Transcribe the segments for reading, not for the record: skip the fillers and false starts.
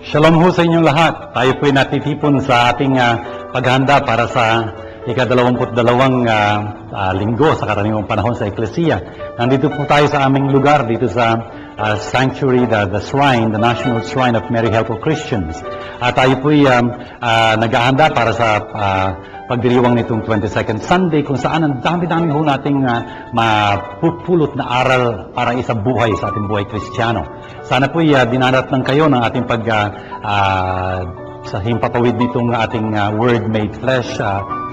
Shalom ho sa inyong lahat. Tayo po'y natitipon sa ating paghahanda para sa ika-22 linggo sa karaniwang panahon sa Eklesiya. Nandito po tayo sa aming lugar, dito sa sanctuary, the shrine, the National Shrine of Mary Help of Christians. Tayo po'y naghahanda para sa pagdiriwang nitong 22nd Sunday, kung saan ang dami-dami ho nating mapupulot na aral para isa buhay sa ating buhay Kristiyano. Sana po'y dinaratnan kayo ng ating sa himpapawid nitong ating Word Made Flesh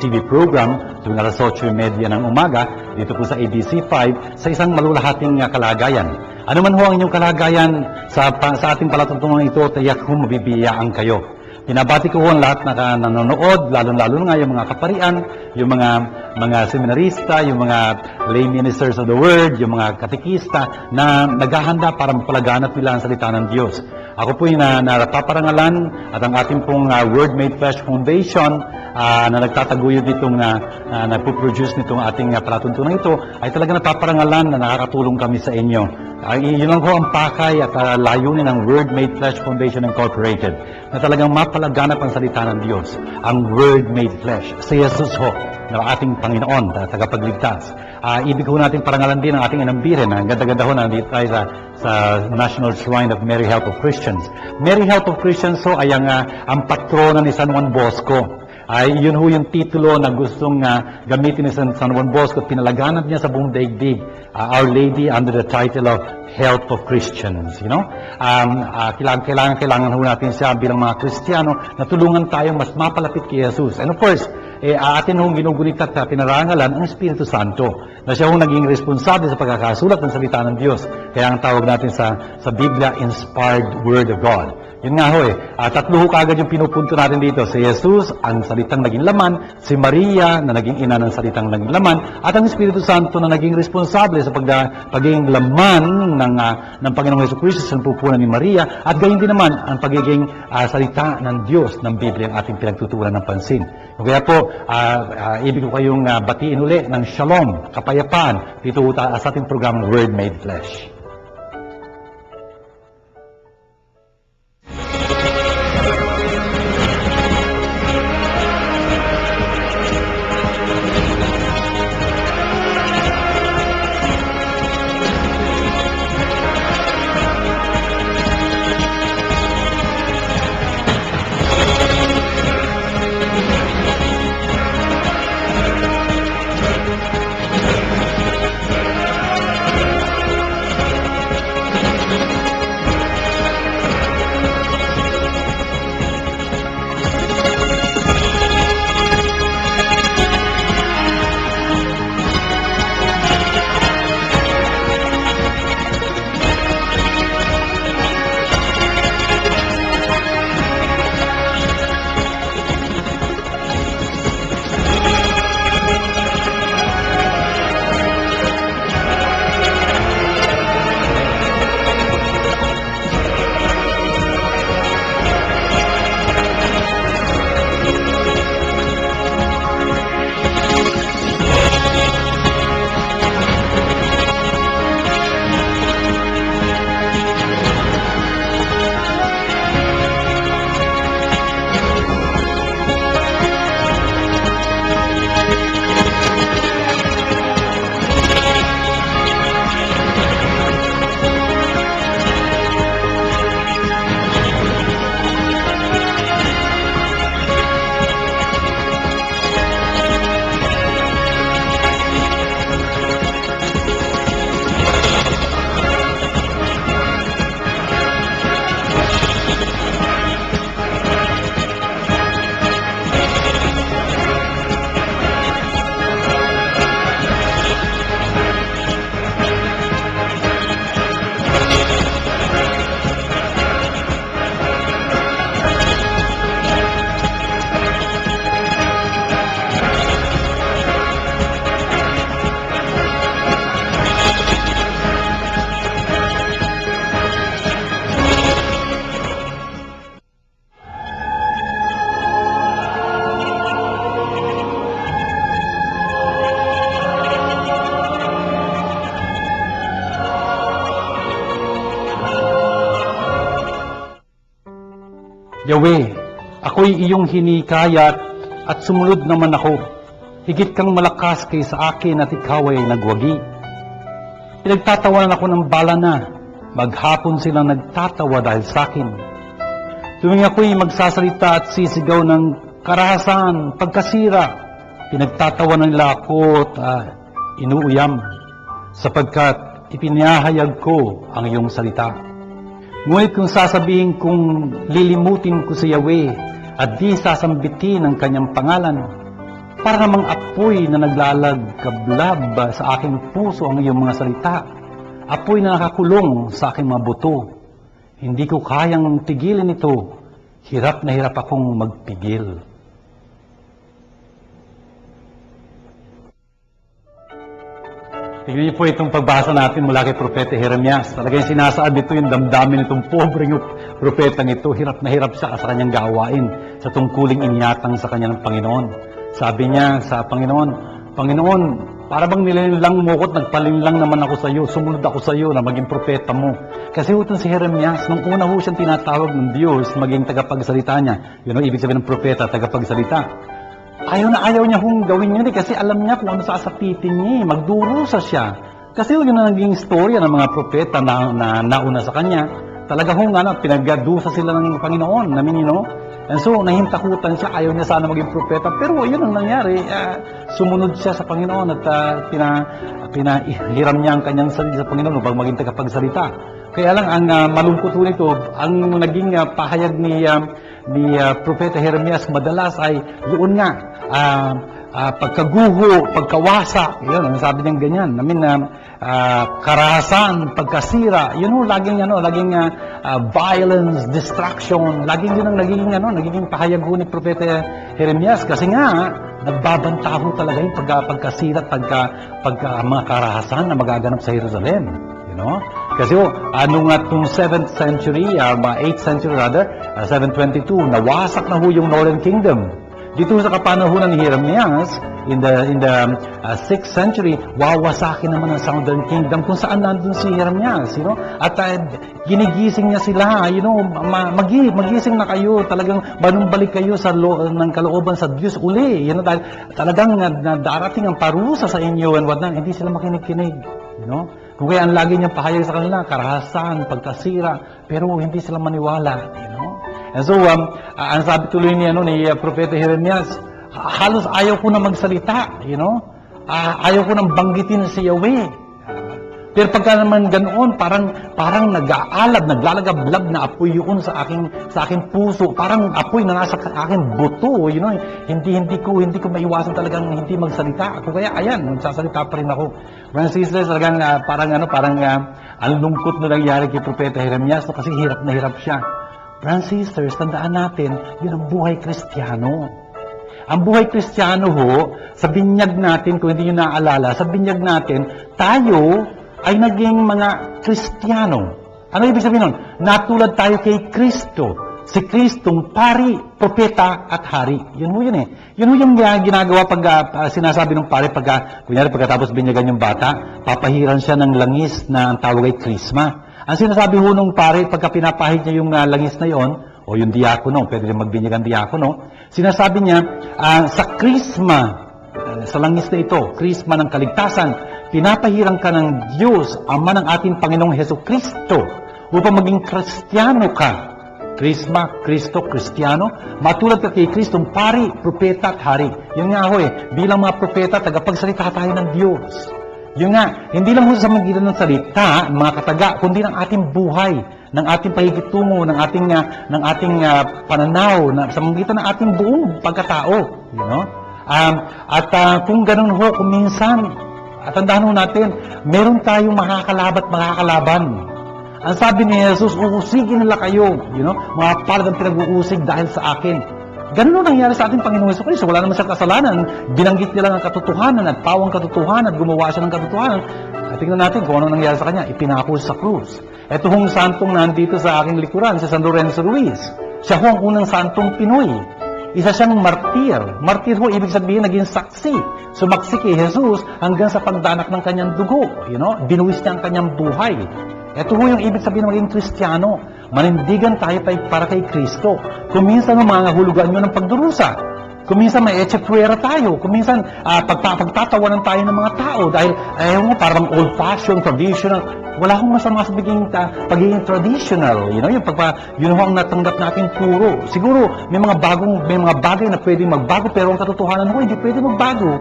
TV program tuwing alas 8:30 ng umaga dito po sa ABC5 sa isang malulahating kalagayan. Ano man ho ang inyong kalagayan sa ating palatuntunan ito, tiyak ho mabibiyaan kayo. Pinabati ko ang lahat na nanonood, lalo-lalo nga yung mga kaparian, yung mga seminarista, yung mga lay ministers of the word, yung mga katekista na naghahanda para mapalaganap nila ang salita ng Diyos. Ako po yung napaparangalan at ang ating pong Word Made Flesh Foundation na nagtataguyod nitong nagpo-produce nitong ating palatuntunan ito ay talaga napaparangalan na nakakatulong kami sa inyo. Yun lang ho ang pakay at layunin ng Word Made Flesh Foundation Incorporated na talagang mapalaganap ang salita ng Diyos, ang Word Made Flesh. Si Jesus ho, na ating Panginoon, tagapagligtas. Ibig ho natin parangalan din ang ating inambirin. Ang ganda-ganda ho nandito tayo sa National Shrine of Mary Help of Christians. Mary Help of Christians ho ay ang patrona ni San Juan Bosco. Yun ho yung titulo na gustong gamitin ni San Juan Bosco at pinalaganap niya sa buong daigdig. Our Lady under the title of Help of Christians. You know? Kailangan ho natin siya bilang mga Kristiyano na tulungan tayong mas mapalapit kay Jesus. And of course, atin hong ginugunit at pinarangalan ang Espiritu Santo na siya hong naging responsable sa pagkakasulat ng salita ng Diyos. Kaya ang tawag natin sa Biblia, Inspired Word of God. Yun nga ho tatlo ho kagad yung pinupunto natin dito. Si Jesus, ang salitang naging laman, si Maria, na naging ina ng salitang naging laman, at ang Espiritu Santo na naging responsable sa pagiging laman ng Panginoong Jesucristo sa pupunan ni Maria, at gayon din naman ang pagiging salita ng Diyos ng Biblia ang ating pinagtutuunan ng pansin. Kaya po, ibig ko kayong batiin uli ng shalom, kapayapaan, dito sa ating programang Word Made Flesh. Yahweh, ako'y iyong hinikayat at sumunod naman ako. Higit kang malakas kaysa akin at ikaw ay nagwagi. Pinagtatawanan ako ng bala na, maghapon silang nagtatawa dahil sa akin. Tuwing ako'y magsasalita at sisigaw ng karahasan, pagkasira, pinagtatawanan nila ako at inuuyam, sapagkat ipinahayag ko ang iyong salita. Ngunit kung sasabihin kong lilimutin ko si Yahweh at di sasambitin ang kanyang pangalan, para namang apoy na naglalagkablab sa aking puso ang iyong mga salita, apoy na nakakulong sa aking mga buto. Hindi ko kayang tigilin ito, hirap na hirap akong magpigil. Tignan niyo po itong pagbasa natin mula kay Propeta Jeremias. Talagang sinasaad ito yung damdamin nitong pobreng propetang ito. Hirap na hirap siya sa kanyang gawain, sa tungkuling inyatang sa kanya ng Panginoon. Sabi niya sa Panginoon, Panginoon, para bang nilinlang mo ko at nagpalinlang naman ako sa iyo, sumunod ako sa iyo na maging propeta mo. Kasi utang si Jeremias, nung una ho siyang tinatawag ng Diyos, maging tagapagsalita niya. Yun ang ibig sabihin ng propeta, tagapagsalita. Ayaw niya hong gawin yun kasi alam niya kung ano sasapitin niya, magdurusa siya. Kasi yun ang naging istorya ng mga propeta na nauna sa kanya. Talaga hong pinagdusa sila ng Panginoon, And so, nahintakutan siya, ayaw niya sana maging propeta. Pero yun ang nangyari, sumunod siya sa Panginoon at pinahiram niya ang kanyang sarili sa Panginoon upang maging tagapagsalita. Kaya lang, ang malungkot nito, ang naging pahayag ni Propeta Jeremias madalas ay yun nga, pagkaguho, pagkawasa, yun, ang sabi niyang ganyan. Karahasan, pagkasira, yun ho, laging violence, distraction, laging yun ang nagiging pahayag ho ni Propeta Jeremias. Kasi nga, nagbabanta ho talaga yung pagkasira, mga karahasan na magaganap sa Jerusalem. Kasi nung 7th century, 8th century rather, 722, nawasak na ho yung Northern Kingdom. Dito sa kapanahunan ni Jeremias, in the 6th century, wawasakin naman ang Southern Kingdom kung saan nandun si Jeremias, At ginigising niya sila, magising na kayo, talagang manumbalik kayo ng kalooban sa Diyos uli, dahil talagang darating ang parusa sa inyo and whatnot, hindi sila makinig-kinig, Kung kaya ang lagi niyang pahayag sa kanila, karahasan, pagkasira, pero hindi sila maniwala, And so, ang sabi tuloy ni Propeta Jeremias, halos ayaw ko na magsalita, ayaw ko nang banggitin si Yahweh. Pero pagka naman ganoon, parang nag-aalab, naglalagablab na apoy yun sa aking puso, parang apoy na nasa aking buto, hindi ko maiwasan talagang hindi magsalita. Ako kaya, ayan, magsasalita pa rin ako. Mga sisters, talagang parang ang lungkot na nangyari kay Propeta Jeremias, kasi hirap na hirap siya. Brothers and sisters, tandaan natin, yun ang buhay Kristiyano. Ang buhay Kristiyano ho, sa binyag natin, kung hindi nyo naaalala, sa binyag natin, tayo ay naging mga Kristiyano. Ano ibig sabihin nun? Natulad tayo kay Kristo. Si Kristong pari, propeta, at hari. Yun ho yun eh. Yun ho yung ginagawa pag sinasabi ng pari, kunyari pagkatapos binyagan yung bata, papahiran siya ng langis na ang tawag ay krisma. Ang sinasabi ho nung pare, pagka pinapahid niya yung langis na yon, o yung diakono, pwede rin magbinyagan diakono, sinasabi niya, sa krisma, sa langis na ito, krisma ng kaligtasan, pinapahirang ka ng Diyos, Ama ng ating Panginoong Hesukristo, upang maging Kristiyano ka. Krisma, Kristo, Kristiyano, matulad ka kay Kristong pari, propeta at hari. Yun nga ho bilang mga propeta, tagapagsalita tayo ng Diyos. Yun nga, hindi lang sa magitan ng salita, mga kataga, kundi ng ating buhay, ng ating pahikitungo, ng ating pananaw, sa magitan ng ating buong pagkatao. At kung ganun ho, kung minsan, at tandaan ho natin, meron tayong makakalaban. Ang sabi ni Jesus, uusigin nila kayo, mga parang pinag-uusig dahil sa akin. Ganun nangyari sa ating Panginoon Jesucristo. Wala naman siyang kasalanan. Binanggit niya lang ang katotohanan at pawang katotohanan at gumawa siya ng katotohanan. At tingnan natin kung ano nangyari sa kanya. Ipinako sa krus. Ito hong santong nandito sa aking likuran, si San Lorenzo Ruiz. Siya ho ang unang santong Pinoy. Isa siyang martir. Martir ho, ibig sabihin, naging saksi. Sumaksi kay Jesus hanggang sa pagdanak ng kanyang dugo. Binuwis niya ang kanyang buhay. Ito ho yung ibig sabihin ng maging Kristiyano. manindigan tayo para kay Kristo. Kung minsan mangangahulugan nyo ng pagdurusa, kung minsan may etchepuera tayo, kung minsan pagtatawanan tayo ng mga tao dahil parang old-fashioned, traditional, wala akong masama sa pagiging traditional. Yun ang natanggap natin puro. Siguro may mga bagay na pwedeng magbago, pero ang katotohanan hindi pwede magbago.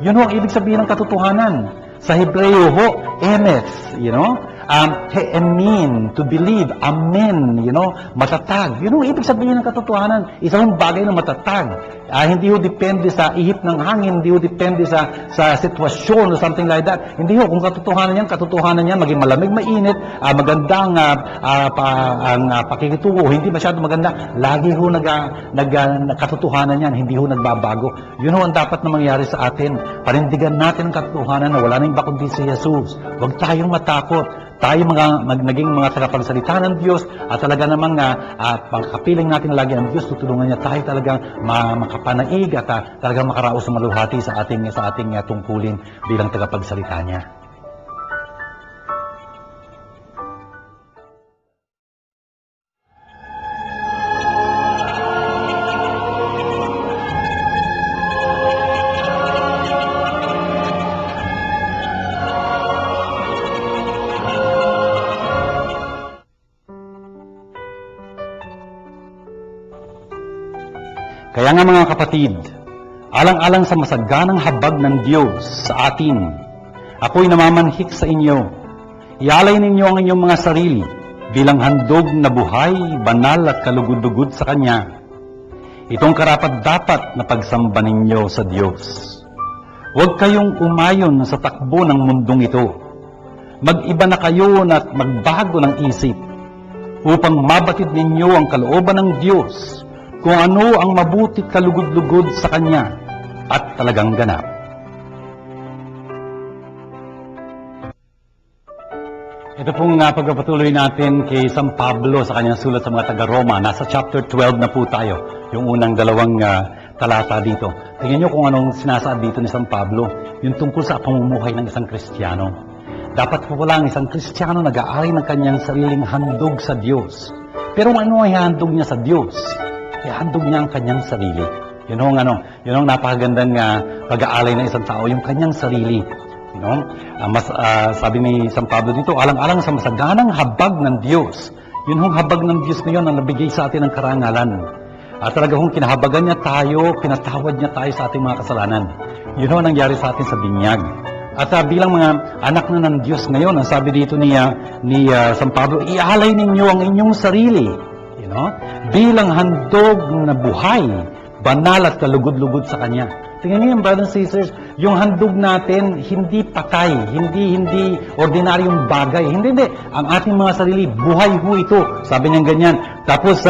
Yun ang ibig sabihin ng katotohanan. Sa Hebreo emes, emin, to believe, amen, matatag. Yun ang ibig sabihin ng katotohanan. Isang bagay na matatag. Hindi depende sa ihip ng hangin, hindi depende sa sitwasyon or something like that. Hindi kung katotohanan yan, maging malamig, mainit, magandang ang pakikitungo, hindi masyado maganda, lagi katotohanan yan, hindi nagbabago. Yun ang dapat na mangyari sa atin. Panindigan natin ang katotohanan na wala na iba kundi si Jesus. Huwag tayong matakot. Tayo naging mga tagapagsalita ng Diyos at talaga namang pagkapiling natin lagi ang Diyos, tutulungan niya tayo talagang makapanaig at talagang makaraos sa maluhati sa ating tungkulin bilang tagapagsalita niya. Kaya nga mga kapatid, alang-alang sa masaganang habag ng Diyos sa atin, ako'y namamanhik sa inyo. Ialay ninyo ang inyong mga sarili bilang handog na buhay, banal at kalugod-lugod sa Kanya. Itong karapat-dapat na pagsamba ninyo sa Diyos. Huwag kayong umayon sa takbo ng mundong ito. Mag-iba na kayo at magbago ng isip upang mabatid ninyo ang kalooban ng Diyos kung ano ang mabuti kalugod-lugod sa Kanya at talagang ganap. Ito pong pagpapatuloy natin kay San Pablo sa kanyang sulat sa mga taga-Roma. Nasa chapter 12 na po tayo, yung unang dalawang talata dito. Tingnan nyo kung anong sinasaad dito ni San Pablo, yung tungkol sa pamumuhay ng isang Kristiyano. Dapat po pala ang isang Kristiyano nag-aari ng kanyang sariling handog sa Diyos. Pero ano ay handog niya sa Diyos? Ihandog niya ang kanyang sarili. Yun ang napakagandang pag-aalay ng isang tao, yung kanyang sarili. Sabi ni San Pablo dito, alang-alang sa masaganang habag ng Diyos. Yun ang habag ng Diyos na yun ang nabigay sa atin ng karangalan. At talaga kinahabagan niya tayo, pinatawad niya tayo sa ating mga kasalanan. Yun ang nangyari sa atin sa binyag. At bilang mga anak na ng Diyos ngayon, ang sabi dito ni San Pablo, ialay ninyo ang inyong sarili. Bilang handog na buhay, banal at kalugod-lugod sa Kanya. Tingnan niyo yung brothers and sisters, yung handog natin, hindi patay, hindi ordinaryong bagay. Hindi. Ang ating mga sarili, buhay ho ito. Sabi niya ganyan. Tapos,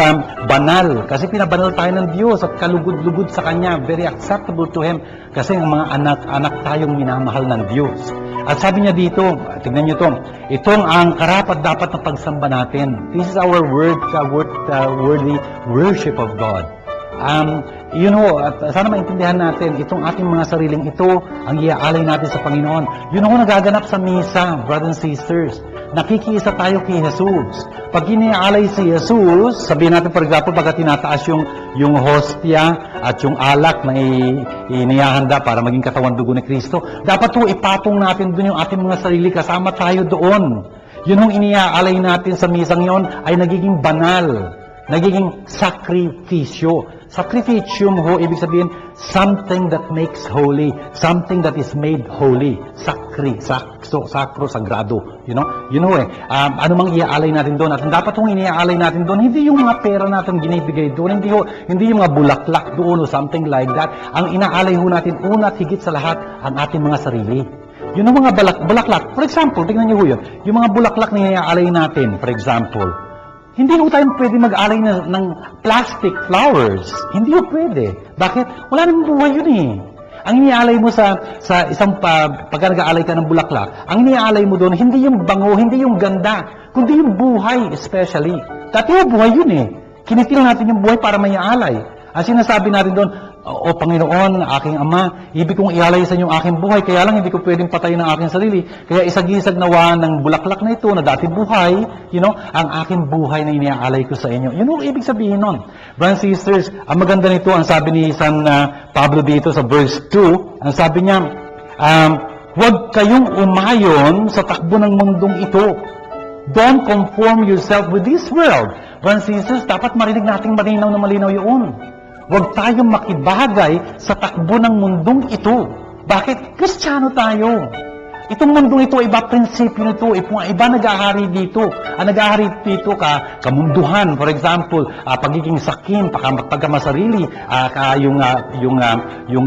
banal. Kasi pinabanal tayo ng Diyos at kalugod-lugod sa Kanya. Very acceptable to Him. Kasi ang mga anak tayong minamahal ng Diyos. At sabi niya dito, tingnan niyo ito, itong ang karapat-dapat na pagsamba natin. This is our worthy worship of God. At sana maintindihan natin, itong ating mga sariling ito, ang iaalay natin sa Panginoon. Yun ang nagaganap sa misa, brothers and sisters. Nakikiisa tayo kay Jesus. Pag iniaalay si Jesus, sabihin natin, for example, pagka tinataas yung hostia at yung alak na inihahanda para maging katawan dugo ni Kristo, dapat po ipatong natin doon yung ating mga sarili, kasama tayo doon. Yun ang iniaalay natin sa misang yon ay nagiging banal, nagiging sakripisyo. Sakripisyum ho, ibig sabihin, something that makes holy, something that is made holy. Sakro, sagrado. Ano mang iaalay natin doon. At dapat hong iniaalay natin doon, hindi yung mga pera natin ginibigay doon, hindi yung mga bulaklak doon o something like that. Ang inaalay ho natin, una at higit sa lahat, ang ating mga sarili. Yun ang mga bulaklak. For example, tingnan niyo ho yun. Yung mga bulaklak na iaalay natin, for example, hindi ho tayo pwede mag-alay ng plastic flowers. Hindi ho pwede. Bakit? Wala namang buhay yun eh. Ang iniaalay mo sa isang pagka nag-aalay ka ng bulaklak, ang iniaalay mo doon, hindi yung bango, hindi yung ganda, kundi yung buhay especially. Dati ho, buhay yun eh. Kinitil natin yung buhay para may aalay. Ang sinasabi natin doon, O Panginoon, aking Ama, ibig kong ialay sa inyo aking buhay, kaya lang hindi ko pwedeng patayin ang aking sarili. Kaya isagisag nawa ng bulaklak na ito na dati buhay, ang aking buhay na iniaalay ko sa inyo. Yun ang ibig sabihin nun. Brothers and sisters, ang maganda nito, ang sabi ni San Pablo dito sa verse 2, ang sabi niya, huwag kayong umayon sa takbo ng mundong ito. Don't conform yourself with this world. Brothers and sisters, dapat marinig nating malinaw na malinaw yun. Huwag tayong makibagay sa takbo ng mundong ito. Bakit? Kristiyano tayo. Itong mundong ito, iba prinsipyo nito, iba nag-ahari dito. Ang nag-ahari dito kamunduhan, for example, pagiging sakim, pagkamasarili, yung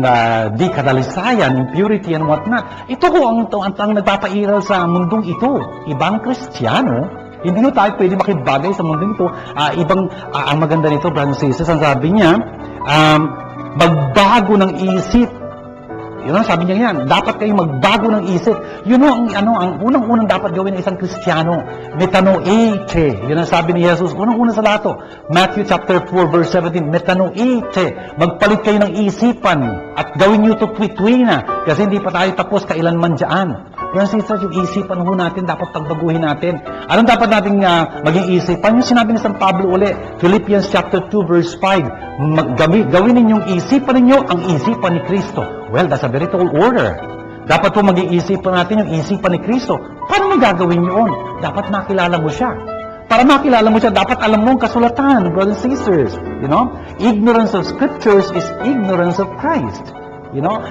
di kadalisayan, impurity and whatnot. Ito ko ang nagpapairal sa mundong ito. Ibang Kristiyano, hindi nyo tayo pwede makibagay sa mundong ito. Ang maganda nito, brothers and sisters, ang sabi niya, magbago ng isip. Yun ang sabi niya yan. Dapat kayong magbago ng isip. Yun ang unang-unang dapat gawin ng isang Kristiyano. Metanoeite. Yun ang sabi ni Jesus. Unang-unang sa lahat. Matthew chapter 4 verse 17. Metanoeite. Magpalit kayo ng isipan at gawin nyo ito tuwi-tuwi na. Kasi hindi pa tayo tapos kailanman dyan. Kaya sisters, yung isipan ho natin, dapat pagbaguhin natin. Anong dapat natin maging isipan? Yung sinabi ni San Pablo uli, Philippians chapter 2 verse 5, gawin ninyong isipan ninyo ang isipan ni Kristo. Well, that's a very tall order. Dapat po maging isipan natin yung isipan ni Kristo. Paano mo gagawin yun? Dapat makilala mo siya. Para makilala mo siya, dapat alam mo ang kasulatan, brothers and sisters. Ignorance of scriptures is ignorance of Christ.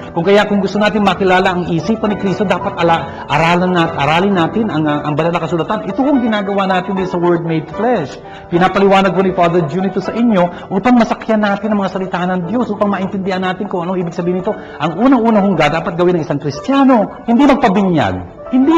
Kung gusto natin makilala ang isipan ni Kristo, dapat aralin natin ang banal na kasulatan. Ito kung ginagawa natin din sa Word Made Flesh. Pinapaliwanag ko ni Father June ito sa inyo upang masakyan natin ang mga salita ng Diyos, upang maintindihan natin kung anong ibig sabihin nito. Ang unang-unang hungga dapat gawin ng isang Kristiyano, hindi magpabinyag. Hindi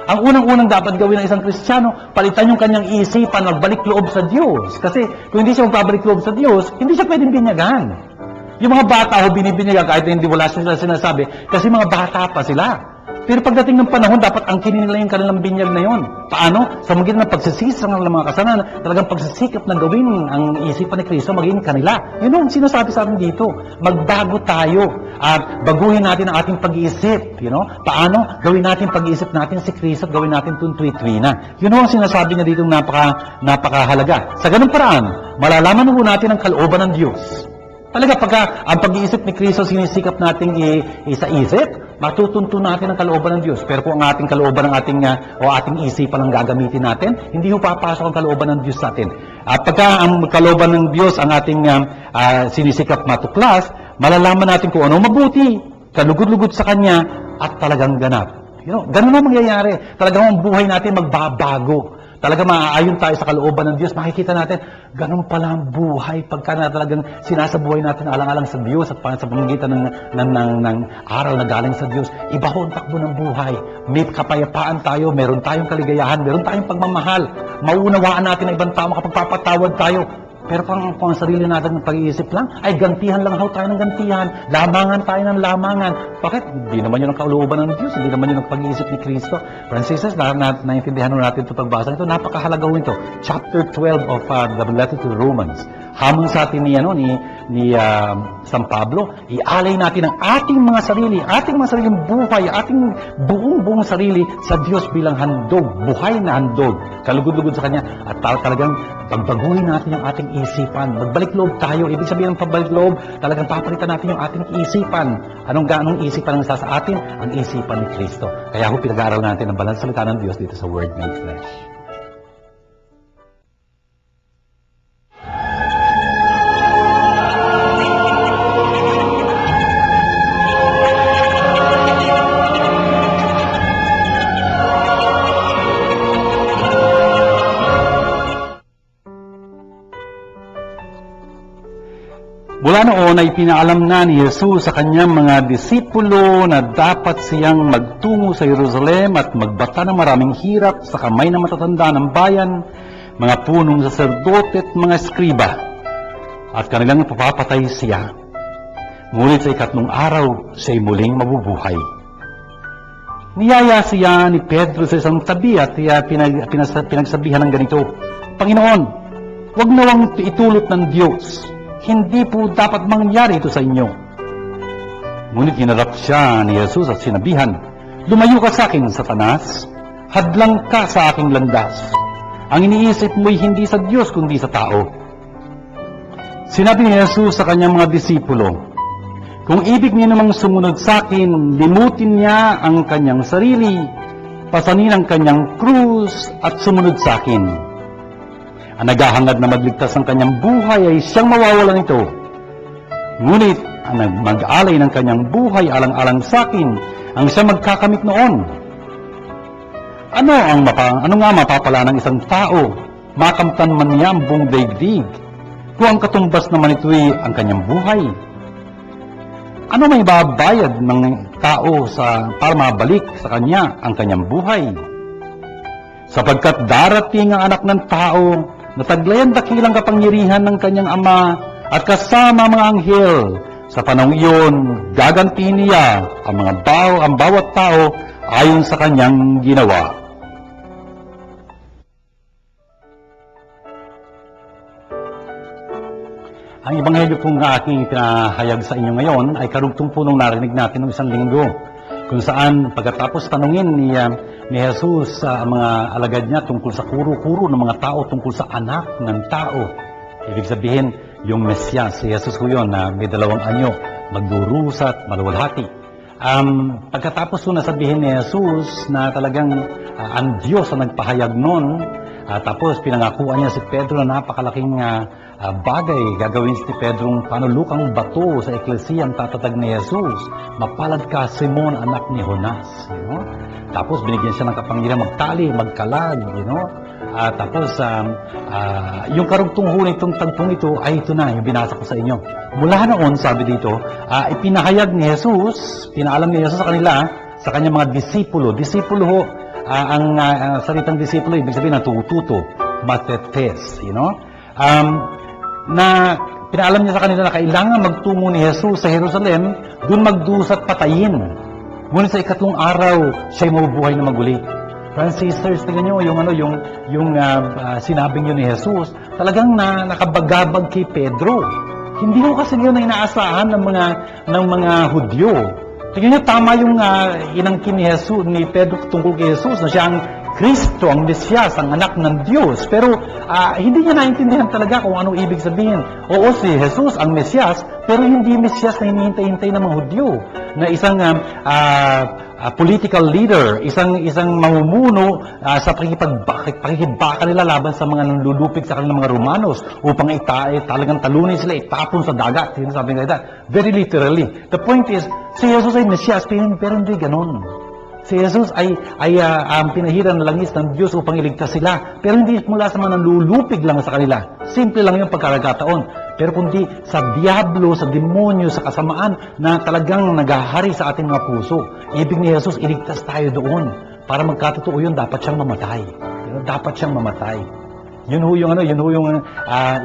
Ang unang-unang dapat gawin ng isang Kristiyano, palitan yung kanyang isipan, magbalik loob sa Diyos. Kasi kung hindi siya magbalik loob sa Diyos, hindi siya pwedeng binyagan. Yung mga bata binibinyagan kahit hindi wala sila sinasabi kasi mga bata pa sila. Pero pagdating ng panahon, dapat angkinin nila yung kanilang binyag na yon. Paano? Sa magitan ng pagsisisang ng mga kasalanan, talagang pagsisikap na gawin ang isipan ni Kristo maging kanila. Yun ang sinasabi sa atin dito. Magbago tayo at baguhin natin ang ating pag-iisip. Paano? Gawin natin pag-iisip natin si Kristo at gawin natin tuntwi-twi na. Yun ang sinasabi niya dito napakahalaga. Sa ganung paraan, malalaman mo natin ang kalooban ng Diyos. Talaga, pagka ang pag-iisip ni Kristo sinisikap nating isa-isip, matutunto natin ang kalooban ng Diyos. Pero kung ang ating kalooban ng ating isipan ang gagamitin natin, hindi ho papasok ang kalooban ng Diyos sa atin. At pagka ang kalooban ng Diyos ang ating sinisikap matuklas, malalaman natin kung ano mabuti, kalugod-lugod sa Kanya, at talagang ganap. Ganun ang mangyayari. Talagang ang buhay natin magbabago. Talaga maaayon tayo sa kalooban ng Diyos. Makikita natin, ganun pala ang buhay pagka na talagang sinasabuhay natin alang-alang sa Diyos at sa pamamagitan ng aral na galing sa Diyos. Iba ho ang takbo ng buhay. May kapayapaan tayo, meron tayong kaligayahan, meron tayong pagmamahal. Maunawaan natin ang ibang tao, makapagpapatawad tayo. Pero kung ang sarili natin ng pag-iisip lang, ay gantihan lang tayo ng gantihan, lamangan tayo ng lamangan. Bakit? Hindi naman yun ang kalooban ng Diyos, hindi naman yun ang pag-iisip ni Kristo. Francis, naintindihan natin ito pagbasa nito, napakahalaga ito. Chapter 12 of the letter to the Romans. Hamon sa atin ni San Pablo, ialay natin ang ating mga sariling buhay, ating buong sarili sa Diyos bilang handog, buhay na handog, kalugod-lugod sa Kanya, at talagang pagbaguhin natin yung ating isipan. Magbalik loob tayo. Ibig sabihin ng pagbalik loob, talagang papalitan natin yung ating isipan. Anong isipan ang nasa sa atin? Ang isipan ni Kristo. Kaya pinag-aaral natin ang banal na salita ng Diyos dito sa Word Made Flesh. Mula noon ay pinaalam na ni Jesus sa kanyang mga disipulo na dapat siyang magtungo sa Jerusalem at magbata ng maraming hirap sa kamay ng matatanda ng bayan, mga punong saserdote at mga eskriba, at kanilang papapatay siya. Ngunit sa ikatlong araw, siya'y muling mabubuhay. Niyaya siya ni Pedro sa isang tabi at pinagsabihan ng ganito, Panginoon, huwag nawang itulot ng Diyos. Hindi po dapat mangyari ito sa inyo. Ngunit hinarap siya ni Jesus at sinabihan, lumayo ka sa akin, Satanas. Hadlang ka sa aking landas. Ang iniisip mo'y hindi sa Diyos kundi sa tao. Sinabi ni Jesus sa kanyang mga disipulo, kung ibig niyo namang sumunod sa akin, limutin niya ang kanyang sarili, pasanin ang kanyang krus at sumunod sa akin. Ang naghahangad na magligtas ng kanyang buhay ay siyang mawawalan nito. Ngunit ang mag-alay ng kanyang buhay alang-alang sa akin, ang siyang magkakamit noon. Ano nga mapapala ng isang tao? Makamtan man niya ang buong daigdig, kung ang katumbas naman ito'y ang kanyang buhay. Ano may babayad ng tao para mabalik sa kanya ang kanyang buhay? Sapagkat darating ang anak ng tao na taglayan dakilang kapangyarihan ng kanyang ama at kasama mga anghel. Sa panahong iyon, gagantiin niya ang bawat tao ayon sa kanyang ginawa. Ang ebanghelyo pong aking pinahayag sa inyo ngayon ay karugtong po nung narinig natin noong isang linggo, kung saan pagkatapos tanungin ni Jesus ang mga alagad niya tungkol sa kuro-kuro ng mga tao, tungkol sa anak ng tao. Ibig sabihin, yung Mesyas, si Jesus ko yun na may 2 anyo, magdurusat, maluwalhati. Pagkatapos po nasabihin ni Jesus na talagang ang Diyos ang nagpahayag nun, tapos pinangakuan niya si Pedro na napakalaking bagay gagawin si Pedro, panulukang bato sa eklesiya ang tatatag ni Jesus. Mapalad ka, Simon, anak ni Jonas. Tapos binigyan siya ng kapangyarihan magtali, magkalag. Tapos yung karugtong ho nitong tagpong ito ay ito na, yung binasa ko sa inyo. Mula noon, sabi dito, ipinahayag ni Jesus, pinaalam ni Jesus sa kanila, sa kanyang mga disipulo. Disipulo ho, ang salitang disipulo, ibig sabihin natututo, matetes, na pinaalam niya sa kanila na kailangan magtungo ni Jesus sa Jerusalem, doon magdusat patayin. Ngunit sa 2 araw, siya'y mabubuhay na maguli. Friends, sisters, tingnan nyo yung sinabing yun ni Jesus, talagang nakabagabag kay Pedro. Hindi ko kasi yun na inaasahan ng mga Hudyo. Tingnan nyo, tama yung inangkin ni Pedro tungkol kay Jesus na siya ang Kristo, ang Mesyas, ang anak ng Diyos. Pero hindi niya naintindihan talaga kung anong ibig sabihin. Oo, si Jesus ang Mesyas, pero hindi Mesyas na hinihintay-hintay ng mga Hudyo. Na isang political leader, isang mamumuno sa pakikibaka nila laban sa mga nanlulupig sa kanilang mga Romanos upang talagang talunin sila, itapon sa dagat. Sabi nga very literally. The point is, si Jesus ay Mesyas, pero hindi ganon. Si Jesus ay pinahirang na langis ng Diyos upang iligtas sila. Pero hindi mula sa mga nanlulupig lang sa kanila. Simple lang yung pagkakataon. Pero kundi sa diablo, sa demonyo, sa kasamaan na talagang naghahari sa ating mga puso. Ibig ni Jesus, iligtas tayo doon. Para magkatotoo yun, dapat siyang mamatay. Dapat siyang mamatay. Yun ho yung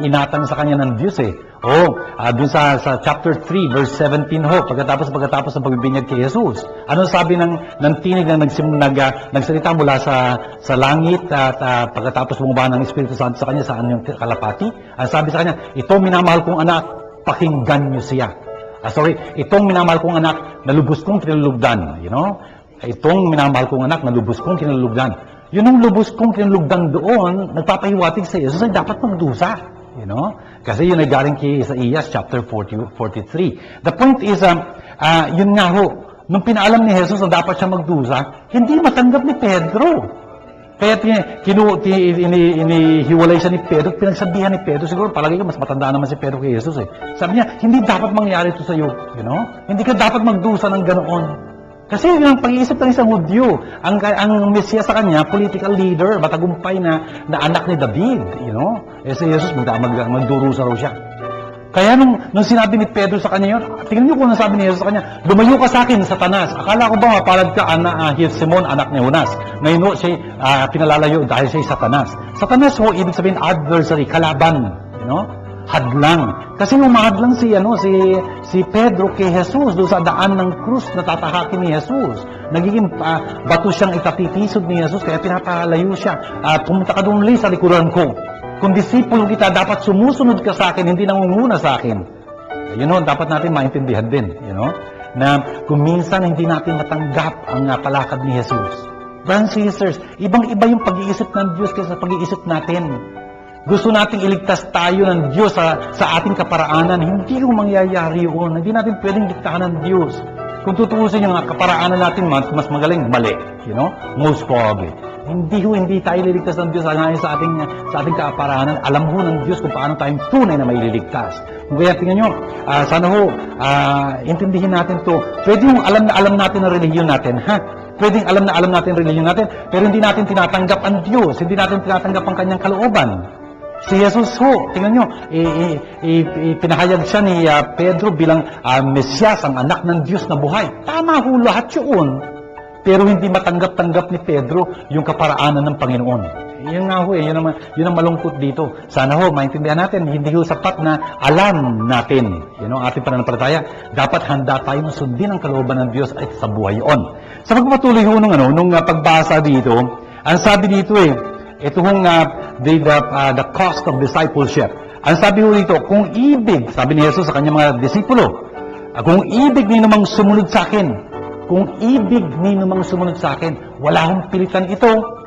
inatang sa kanya ng Diyos eh. Dun sa chapter 3, verse 17 ho, pagkatapos ng pagbibinyag kay Jesus. Ano sabi ng tinig na nagsalita mula sa langit at pagkatapos bumaba ng Espiritu Santo sa kanya, saan yung kalapati? Ang sabi sa kanya, itong minamahal kong anak, pakinggan niyo siya. Itong minamahal kong anak, nalubos kong kinalugdan. Itong minamahal kong anak, nalubos kong kinalugdan. Yun ang lubos kong kinalugdan doon, nagpapahiwatig sa Jesus ay dapat magdusa. Kasi yun ay galing kay Isaías chapter 43. The point is, yun nga ho, nung pinaalam ni Jesus na dapat siya magdusa, hindi matanggap ni Pedro. Kaya inihiwalay siya ni Pedro, pinagsabihan ni Pedro, siguro palagi ka mas matanda naman si Pedro kay Jesus eh. Sabi niya, hindi dapat mangyari ito sa iyo. Hindi ka dapat magdusa ng ganoon. Kasi yun ang pag-iisip ng isang Hudyo. Ang Mesyas sa kanya, political leader, matagumpay na anak ni David. Si Jesus, magdurusa raw siya. Kaya nung sinabi ni Pedro sa kanya yun, tingnan niyo kung nasabi ni Jesus sa kanya, lumayo ka sa akin, Satanas. Akala ko ba mapalad ka, Simon, anak ni Jonas. Ngayon siya pinalalayo dahil siya Satanas. Satanas ho, ibig sabihin adversary, kalaban. Hadlang. Kasi umahadlang si Pedro kay Jesus doon sa daan ng krus na tatahakin ni Jesus. Nagiging bato siyang itatitisod ni Jesus kaya pinapalayo siya. Pumunta ka doon sa likuran ko. Kung disipulo kita, dapat sumusunod ka sa akin, hindi nangunguna sa akin. Dapat natin maintindihan din, na kung minsan hindi natin matanggap ang palakad ni Jesus. Brothers and sisters, ibang-iba yung pag-iisip ng Diyos kaysa pag-iisip natin. Gusto nating iligtas tayo ng Diyos sa ating kaparaanan. Hindi yung mangyayari yun. Hindi natin pwedeng diktahan ng Diyos. Kung tutuusin yung kaparaanan natin, mas magaling, mali. Most probably. Hindi tayo liligtas ng Diyos sa ating kaparaanan. Alam ho ng Diyos kung paano tayong tunay na maililigtas. Kaya tingnan nyo, sana ho, intindihin natin to. Pwede yung alam na alam natin ang relihiyon natin, Pwedeng alam na alam natin ang relihiyon natin, pero hindi natin tinatanggap ang Diyos. Hindi natin tinatanggap ang kanyang kalooban. Si Jesus ho, tingnan nyo, pinahayag siya ni Pedro bilang Mesyas, ang anak ng Diyos na buhay. Tama ho lahat yun. Pero hindi matanggap-tanggap ni Pedro yung kaparaanan ng Panginoon. Yun nga ho, yun ang malungkot dito. Sana ho, maintindihan natin, hindi ho sapat na alam natin, ang ating pananampalataya. Dapat handa tayong sundin ang kalooban ng Diyos at sa buhay yun. Sa pagpatuloy ho nung pagbasa dito, ang sabi dito ito hong the cost of discipleship. Ang sabi ho dito, kung ibig, sabi ni Jesus sa kanyang mga disipulo, kung ibig ninyo namang sumunod sa akin, wala hong pilitan ito.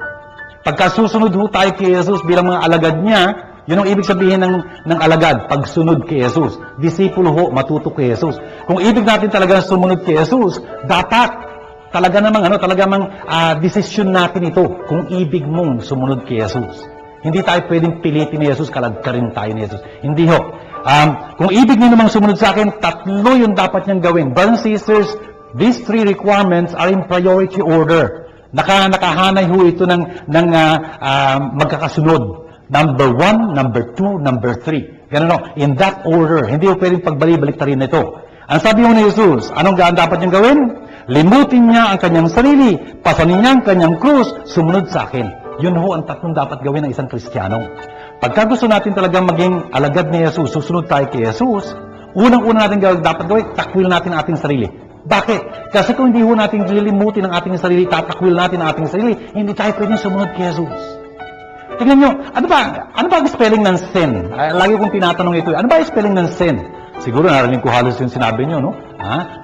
Pagka susunod ho tayo kay Jesus bilang mga alagad niya, yun ang ibig sabihin ng alagad, pagsunod kay Jesus. Disipulo ho, matuto kay Jesus. Kung ibig natin talaga sumunod kay Jesus, dapat talaga namang desisyon natin ito kung ibig mong sumunod kay Jesus. Hindi tayo pwedeng pilitin ni Jesus, kalagkarin tayo ni Jesus. Hindi ho. Kung ibig niyo namang sumunod sa akin, tatlo yung dapat niyang gawin. Brothers and sisters, these three requirements are in priority order. Nakahanay ho ito ng magkakasunod. Number 1, number 2, number 3. Ganun ho. In that order. Hindi ho pwedeng pagbalik-balik rin ito. Ang sabi ho ni Jesus, anong dapat niyang gawin? Limutin niya ang kanyang sarili, pasanin niya ang kanyang krus, sumunod sa akin. Yun ho ang tatlong dapat gawin ng isang Kristiyano. Pagka gusto natin talagang maging alagad ni Jesus, susunod tayo kay Jesus, unang-una natin dapat gawin, takwil natin ang ating sarili. Bakit? Kasi kung hindi ho natin lilimutin ang ating sarili, tatakwil natin ang ating sarili, hindi tayo pwedeng sumunod kay Jesus. Tingnan nyo, ano ba ang spelling ng sin? Lagi kong tinatanong ito, ano ba ang spelling ng sin? Siguro narinig ko halos yung sinabi nyo, no?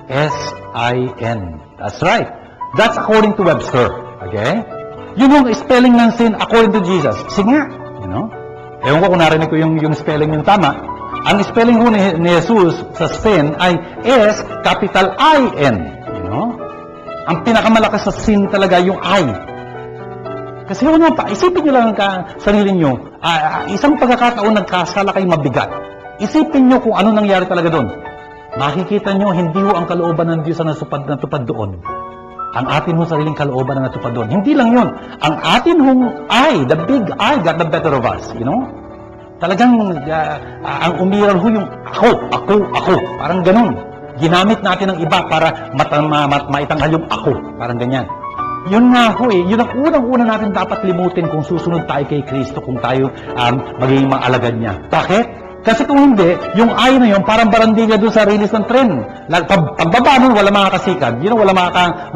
S-I-N. That's right. That's according to Webster. Okay? Yun yung spelling ng sin according to Jesus. Sige nga. Ewan ko kung narinig ko yung spelling yung tama. Ang spelling ho ni Jesus sa sin ay S, capital I-N. Ang pinakamalakas sa sin talaga yung I. Kasi isipin nyo lang sarili nyo, isang pagkakataon nagkasala kayo mabigat. Isipin nyo kung ano nangyari talaga doon. Makikita nyo, hindi ho ang kalooban ng Diyos na natupad doon. Ang atin hong sariling kalooban na natupad doon. Hindi lang yun. Ang atin hong I, the big I, got the better of us. Talagang, ang umiral ho yung ako. Parang ganun. Ginamit natin ang iba para maitanghal yung ako. Parang ganyan. Yun nga ho yun ang unang-una natin dapat limutin kung susunod tayo kay Kristo, kung tayo magiging mga alagad niya. Bakit? Kasi kung hindi, yung I na yun, parang barandilla doon sa release ng tren. Pagbaba nun, wala makakasikad. Wala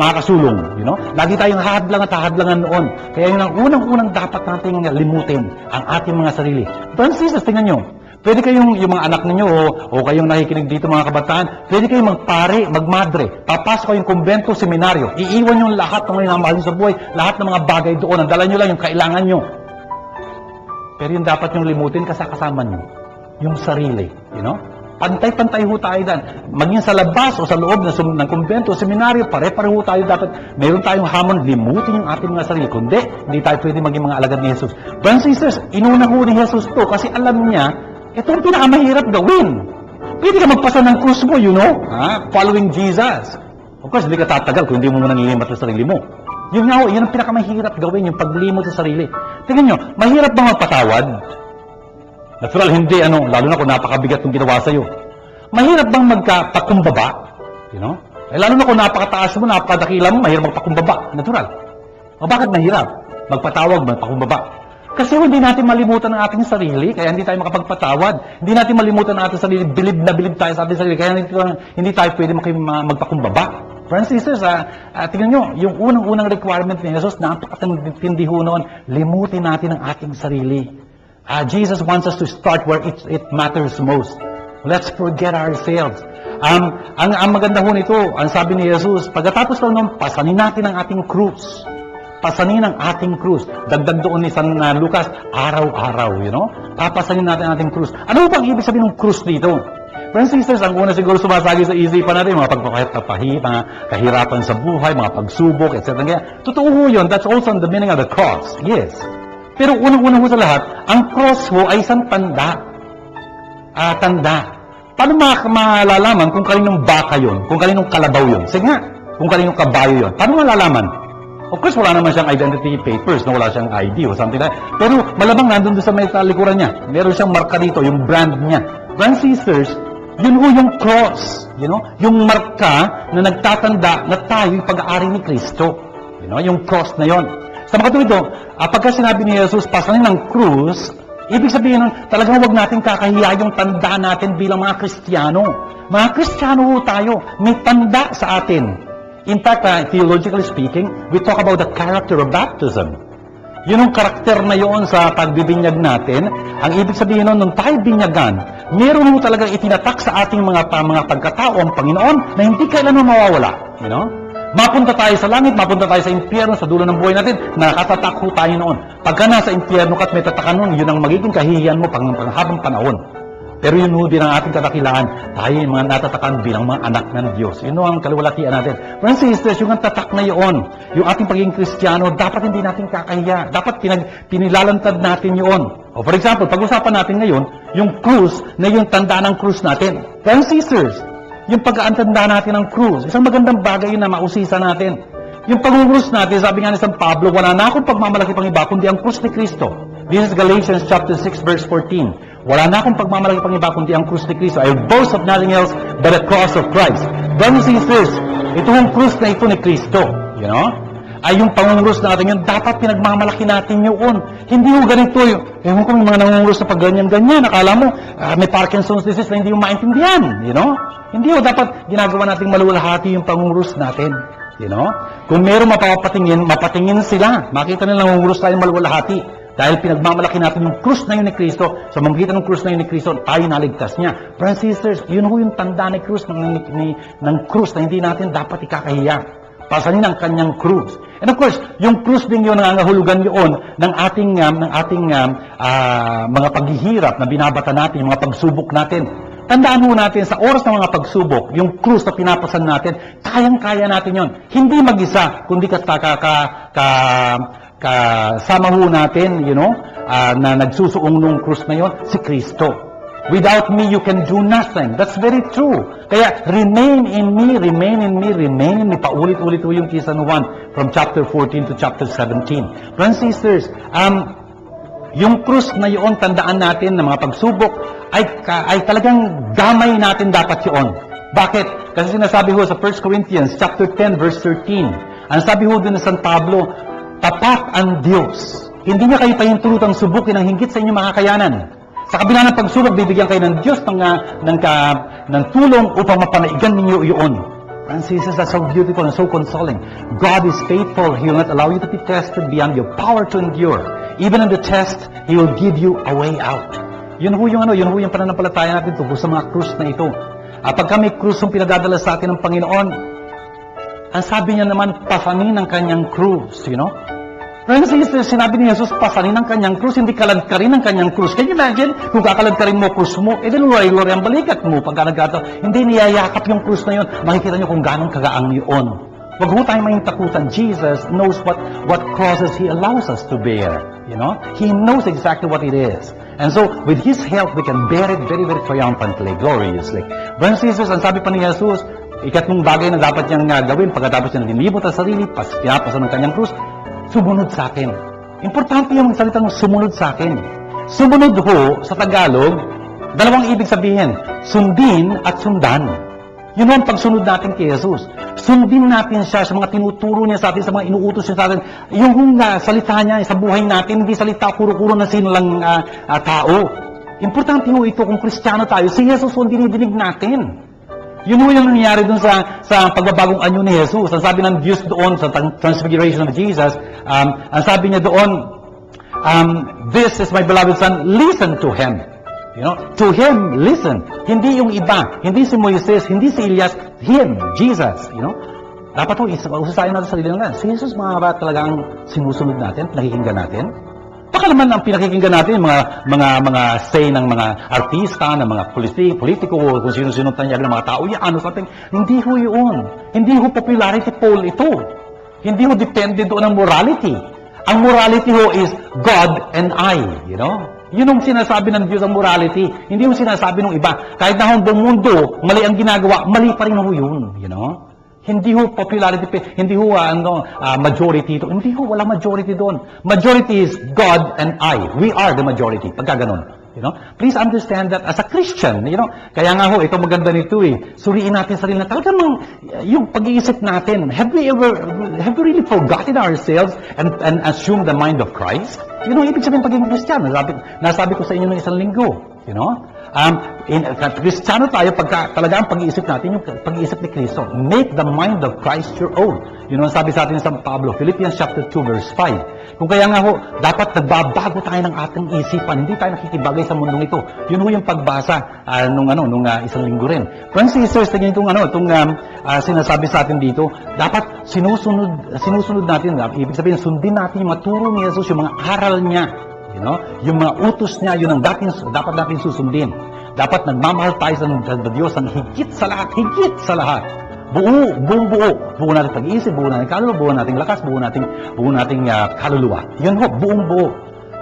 makakasulong. Lagi tayong hahadlangan noon. Kaya yun ang unang-unang dapat nating limutin, ang ating mga sarili. Brothers and sisters, tingnan nyo. Pwede kayong, yung mga anak ninyo, o kayong nakikinig dito mga kabataan, pwede kayong magpare, magmadre, papasok kayong kumbento, seminaryo, iiwan nyo lahat ng mga namahal sa buhay, lahat ng mga bagay doon, ang dala nyo lang yung kailangan nyo. Pero yung dapat nyo limutin, kasama nyo, yung sarili, Pantay-pantay ho tayo dyan. Maging sa labas o sa loob ng kumbento, seminaryo, pare-pareho tayo dapat. Meron tayong hamon, limutin yung ating mga sarili. Kundi, hindi tayo pwede maging mga alagad ni Jesus. Brothers and sisters, inuna ho ni Jesus to kasi alam niya, ito ang pinakamahirap gawin. Pwede ka magpasa ng krus mo, following Jesus. Of course, hindi ka tatagal kung hindi mo nanglilimot sa sarili mo. Yun nga ho, yun ang pinakamahirap gawin, yung paglimot sa sarili. Tingnan nyo, mahirap bang magpatawad? Natural, hindi, lalo na kung napakabigat yung ginawa sa'yo. Mahirap bang magpakumbaba? Lalo na kung napakataas mo, napakadakila mo, mahirap magpakumbaba. Natural. O bakit mahirap? Magpatawag, magpakumbaba. Kasi hindi natin malimutan ang ating sarili, kaya hindi tayo makapagpatawad. Hindi natin malimutan ang ating sarili, bilib na bilib tayo sa ating sarili, kaya hindi tayo pwede magpakumbaba. Friends and sisters, tingnan nyo, yung unang-unang requirement ni Jesus, napakatindi ho noon, limutin natin ang ating sarili. Jesus wants us to start where it matters most. Let's forget ourselves. Ang maganda ho nito, ang sabi ni Jesus, pagkatapos lang nung pasanin natin ang ating krus. Pasanin ang ating krus. Dagdag doon ni San Lucas, araw-araw, papasanin natin ang ating krus. Ano bang ibig sabihin ng krus dito? Friends and sisters, ang una siguro sumasagi sa isipan natin, mga mga kahirapan sa buhay, mga pagsubok, etc. Totoo ho yun, that's also the meaning of the cross. Yes. Pero unang-una ho sa lahat, ang cross ho ay isang tanda. Tanda. Paano malalaman kung kaninong baka yun? Kung kaninong kalabaw yun? Sige nga, kung kaninong kabayo yun. Paano malalaman? Of course, wala naman siyang identity papers, wala siyang ID o something like that. Pero malamang nandun doon sa may talikuran niya. Meron siyang marka dito, yung brand niya. Friends and sisters, yun ho yung cross. Yung marka na nagtatanda na tayo'y pag-aari ni Kristo. Yung cross na yon. Sa mga ito, pagka sinabi ni Jesus, pasanin ng krus, ibig sabihin nun, talagang huwag natin kakahiya yung tanda natin bilang mga Kristiyano. Mga Kristiyano ho tayo, may tanda sa atin. In fact, theologically speaking, we talk about the character of baptism. Yun ang karakter na yun sa pagbibinyag natin. Ang ibig sabihin nun, nung tayo binyagan, meron mo talagang itinatak sa ating mga pagkatao ang Panginoon na hindi kailanman mawawala. Mapunta tayo sa langit, mapunta tayo sa impyerno, sa dulo ng buhay natin, nakatatak ho tayo noon. Pagka nasa impyerno ka at may tatakan nun, yun ang magiging kahihiyan mo panghabang panahon. Pero yun ho din ang ating katakilaan. Tayo yung mga natatakan bilang mga anak ng Diyos. Yun ang kaluwalhatian natin. Friends and sisters, yung tatak na yun, yung ating pagiging Kristiyano, dapat hindi natin kakahiya. Dapat pinilalantad natin yun. For example, pag-usapan natin ngayon, yung krus na yung tanda ng krus natin. Friends and sisters, yung pag-aantanda natin ng krus, isang magandang bagay yun na mausisa natin. Yung pag-krus natin, sabi nga ni San Pablo, wala na akong pagmamalaki pang iba, kundi ang krus ni Kristo. This is Galatians chapter 6, verse 14. Wala na akong pagmamalaki pang iba, kundi ang krus ni Kristo. I boast of nothing else but the cross of Christ. Brothers and sisters, ito yung krus na ito ni Kristo. Ay yung pangungurus natin yun, dapat pinagmamalaki natin yun. Hindi yung ganito yung, ewan ko may mga nangungurus na pag ganyan-ganyan, akala mo, may Parkinson's disease na hindi yung maintindihan. Hindi yung dapat ginagawa nating malulahati yung pangungurus natin. Kung meron mapatingin sila. Makita nila nangungurus tayong malulahati. Dahil pinagmamalaki natin yung krus na yun ni Kristo, sa mamagitan ng krus na yun ni Kristo, tayo naligtas niya. Brothers and sisters, yun ho yung tanda ni krus ng krus na hindi natin dapat ikakahiya. Pasanin ang kanyang krus. And of course, yung krus din yun, nangangahulugan yun ng ating mga paghihirap na binabata natin, yung mga pagsubok natin. Tandaan mo natin, sa oras ng mga pagsubok, yung krus na pinapasan natin, kayang-kaya natin yon. Hindi mag-isa, kundi kasama ho natin, na nagsusuong nung krus na yon, si Kristo. Without me, you can do nothing. That's very true. Kaya, remain in me, remain in me, remain in me. Paulit-ulit ho yung kay San Juan from chapter 14 to chapter 17. Friends and sisters, yung krus na yun, tandaan natin na mga pagsubok, ay talagang damay natin dapat yun. Bakit? Kasi sinasabi ho sa 1 Corinthians chapter 10 verse 13. Ang sabi ho din ng San Pablo, tapat ang Diyos. Hindi niya kayo pahintulutang subukin ang hinggit sa inyong mga kakayanan. Sa kabila ng pagsubok, bibigyan kayo ng Diyos ng tulong upang mapanaigan ninyo iyon. And sisters, that's so beautiful and so consoling. God is faithful. He will not allow you to be tested beyond your power to endure. Even in the test, He will give you a way out. Yun ho yung pananampalataya natin tungkol sa mga krus na ito. Pagka may krus yung pinadadala sa atin ng Panginoon, ang sabi niya naman, pasanin ang kanyang krus, Friends, sinabi ni Jesus, pasanin ang kanyang krus, hindi kaladkarin ang kanyang krus. Can you imagine? Kung kakalagkarin mo krus mo, luray-luray ang balikat mo. Pagka nagkataon, hindi niyayakap yung krus na yun. Makikita niyo kung gano'ng kagaang yun. Huwag ho tayong maying takutan. Jesus knows what crosses He allows us to bear. He knows exactly what it is. And so, with His help, we can bear it very, very triumphantly, gloriously. Brothers and sisters, ang sabi pa ni Jesus, ikatlong bagay na dapat niyang gawin pagkatapos niya nilibot ang sarili, pinapasan ng kanyang krus, sumunod sa akin. Importante yung salitang sumunod sa akin. Sumunod ho, sa Tagalog, dalawang ibig sabihin, sundin at sundan. Yun ang pagsunod natin kay Jesus. Sundin natin siya sa mga tinuturo niya sa atin, sa mga inuutos niya sa atin. Yung salita niya sa buhay natin, hindi salita kuro-kuro na sino lang tao. Importante ho ito kung Kristiyano tayo, si Jesus ang dinidinig natin. Yun ho yung nangyayari dun sa pagbabagong anyo ni Jesus. Ang sabi ng Diyos doon sa Transfiguration of Jesus, ang sabi niya doon, This is my beloved son, listen to him. To him, listen. Hindi yung iba, hindi si Moises, hindi si Elias, him, Jesus, Dapat po, usasayin natin sa sarili natin. Si Jesus, mga ba talagang sinusunod natin, pinakikinggan natin? Baka naman ang pinakikinggan natin, mga say ng mga artista, ng mga politiko, kung sino-sino tanyag ng mga tao, something. Hindi ho yun. Hindi ho popularity poll ito. Hindi ho depende doon ang morality. Ang morality ho is God and I, Yun ang sinasabi ng Diyos ang morality. Hindi yung sinasabi ng iba. Kahit na buong mundo, mali ang ginagawa, mali pa rin ho yun, Hindi ho popularity, hindi ho majority ito. Hindi ho, wala majority doon. Majority is God and I. We are the majority. Pagka ganun. Please understand that as a Christian, kaya nga ho, ito maganda nito suriin natin sarili na talagang yung pag-iisip natin, have we really forgotten ourselves and assumed the mind of Christ? Ibig sabihin pagiging Christian. Nasabi ko sa inyo ng isang linggo, Kristiyano tayo pagka talaga ang pag-iisip natin, yung pag-iisip ni Kristo. Make the mind of Christ your own. Yun ang sabi sa atin sa Pablo, Philippians chapter 2 verse 5. Kung kaya nga ho, dapat nagbabago tayo ng ating isipan. Hindi tayo nakikibagay sa mundong ito. Yun ho yung pagbasa nung isang linggo rin. Friends and sisters, tingin itong sinasabi sa atin dito, dapat sinusunod natin. Ibig sabihin, sundin natin yung maturo ni Jesus, yung mga aral niya. Yung mga utos niya, yun ang dapat natin susundin. Dapat nagmamahal tayo sa Diyos ang higit sa lahat. Buong buo. Buo natin pag-iisip, buo natin kaluluwa, buo nating lakas, buo nating kaluluwa. Yun ho, buong buo.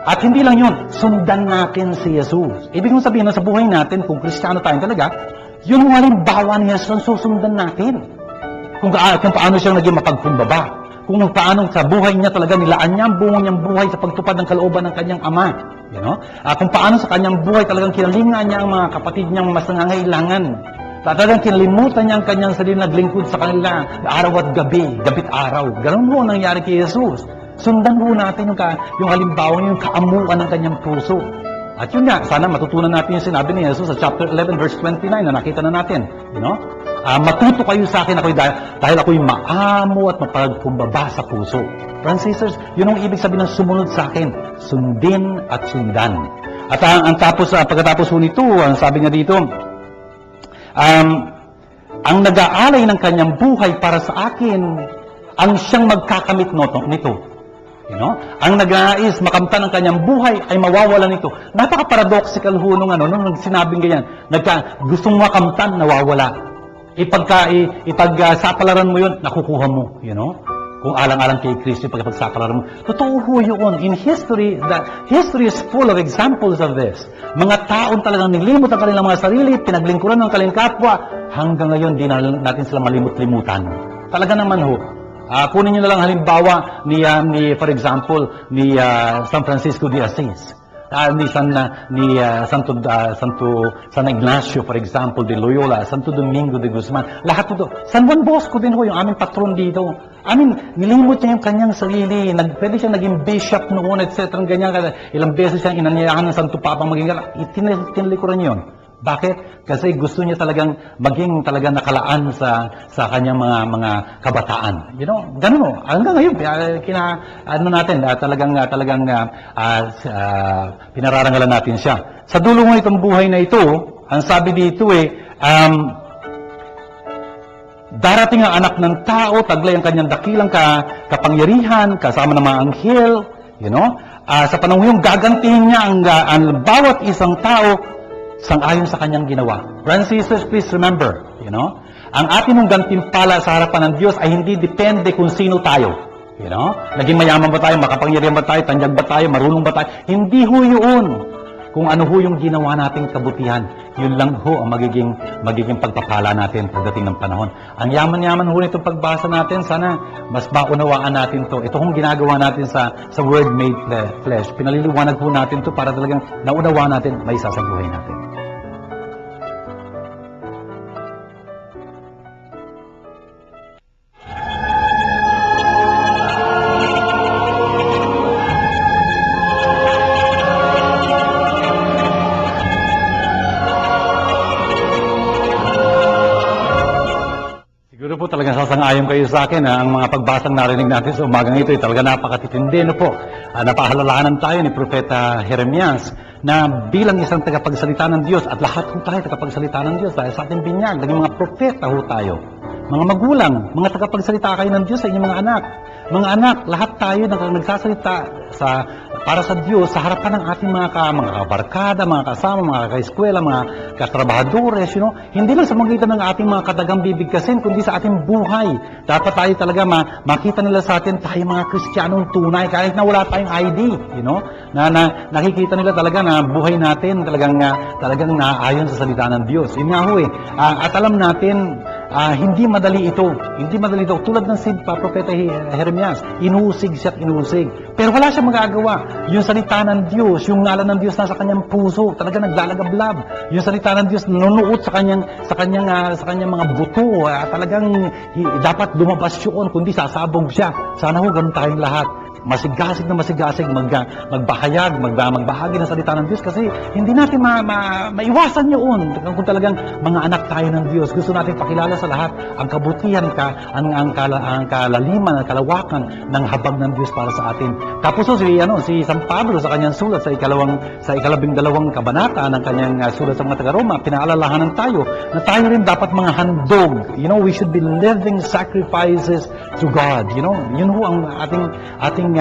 At hindi lang yun, sundan natin si Jesus. Ibig sabihin na sa buhay natin, kung Kristiyano tayo talaga, yun ang halimbawa ni Jesus ang susundan natin. Kung paano siya naging mapagkumbaba. Kung paano sa buhay niya talaga nilaan niya ang buong niyang buhay sa pagtupad ng kalooban ng kanyang ama. Kung paano sa kanyang buhay talagang kinalingan niya ang mga kapatid niyang mas nangangailangan. Talagang kinalimutan niya ang kanyang sarili naglingkod sa kanila araw at gabit araw. Ganun ho nangyari kay Jesus. Sundan ho natin yung halimbawa, yung kaamuan ng kanyang puso. At yun nga, sana matutunan natin yung sinabi ni Jesus sa chapter 11 verse 29 na nakita na natin. Matuto kayo sa akin dahil ako'y maamo at mapagkumbaba sa puso. Friends and sisters, yun ang ibig sabihin ng sumunod sa akin. Sundin at sundan. At pagkatapos ho nito, ang sabi niya dito, ang nag-aalay ng kanyang buhay para sa akin, ang siyang magkakamit nito. Ang nag-aais makamtan ng kanyang buhay ay mawawala nito. Napaka-paradoxical ho nung sinabing ganyan. Gustong makamtan, nawawala. Ipag-sapalaran mo yun, nakukuha mo. Kung alang-alang kay Kristo, pagpagsapalaran mo. Totoo ho yun. In history, history is full of examples of this. Mga taon talagang nilimot ang kanilang mga sarili, pinaglingkuran ng kanilang kapwa, hanggang ngayon, di natin sila malimut-limutan. Talaga naman ho. Kunin nyo na lang halimbawa for example, ni San Francisco de Assis. Ni Santo Ignacio, for example, de Loyola, Santo Domingo de Guzman. Lahat ito. San Juan Bosco din ho, yung aming patron dito. Nilimot niya yung kanyang sarili. Pwede siyang naging bishop noon, etc. Ganyan. Ilang beses siyang inanyayahan ng Santo Papa maging tinalikuran yun. Bakit? Kasi gusto niya talagang maging talagang nakalaan sa kanyang mga kabataan. Ganun mo. Hanggang ngayon, talagang pinararangalan natin siya. Sa dulo mo itong buhay na ito, ang sabi dito darating ang anak ng tao, taglay ang kanyang dakilang kapangyarihan, kasama ng mga anghel, sa panahon yung gagantihin niya ang bawat isang tao sang-ayon sa kanyang ginawa. Brothers and sisters, please remember, ang ating mong gantimpala sa harapan ng Diyos ay hindi depende kung sino tayo. Naging mayaman ba tayo, makapangyarihan ba tayo, tanyag ba tayo, marunong ba tayo? Hindi ho yun. Kung ano ho yung ginawa nating kabutihan, yun lang ho ang magiging pagpapala natin pagdating ng panahon. Ang yaman-yaman ho nitong pagbasa natin, sana mas maunawaan natin to. Ito hong ginagawa natin sa Word Made Flesh. Pinaliliwanag ho natin to para talagang naunawaan natin, may isa sa buhay natin. Sangayon kayo sa akin, ang mga pagbasang narinig natin sa umagang ito ay talaga napakatitindi. Ano po? Napahalalahanan tayo ni Propeta Jeremias na bilang isang tagapagsalita ng Diyos, at lahat ho tayo tagapagsalita ng Diyos dahil sa ating binyag, naging mga propeta ho tayo. Mga magulang, mga tagapagsalita kayo ng Diyos sa inyong mga anak. Mga anak, lahat tayo nagsasalita para sa Diyos sa harapan ng ating mga kabarkada, mga kasama, mga kaeskwela, mga katrabahadores, hindi lang sa magitan ng ating mga katagang bibigkasin, kundi sa ating buhay. Dapat tayo talaga makita nila sa atin, tayo mga Kristiyanong tunay, kahit na wala tayong ID, na nakikita nila talaga na buhay natin talagang naayon sa salita ng Diyos. Yun nga ho at alam natin, hindi madali ito. Hindi madali ito. Tulad ng si Propeta Jeremias, inusig siya at inusig. Pero wala siyang magagawa. Yung salita ng Diyos, yung ngalan ng Diyos nasa kanyang puso, talaga naglalagablab. Yung salita ng Diyos nanunuot sa kanyang mga buto. Talagang dapat lumabas yun, kundi sasabog siya. Sana ho, ganun tayong lahat. Masigasig magbahayag, magbahagi ng salita ng Diyos kasi hindi natin maiwasan yun. Kung talagang mga anak tayo ng Diyos, gusto natin pakilala sa lahat ang kabutihan, ang kalaliman, ang kalawakan ng habag ng Diyos para sa atin. Tapos si San Pablo sa kanyang sulat sa 12 kabanata ng kanyang sulat sa mga taga-Roma, pinaalalahanan tayo na tayo rin dapat mga handog. We should be living sacrifices to God. Yun ho ang ating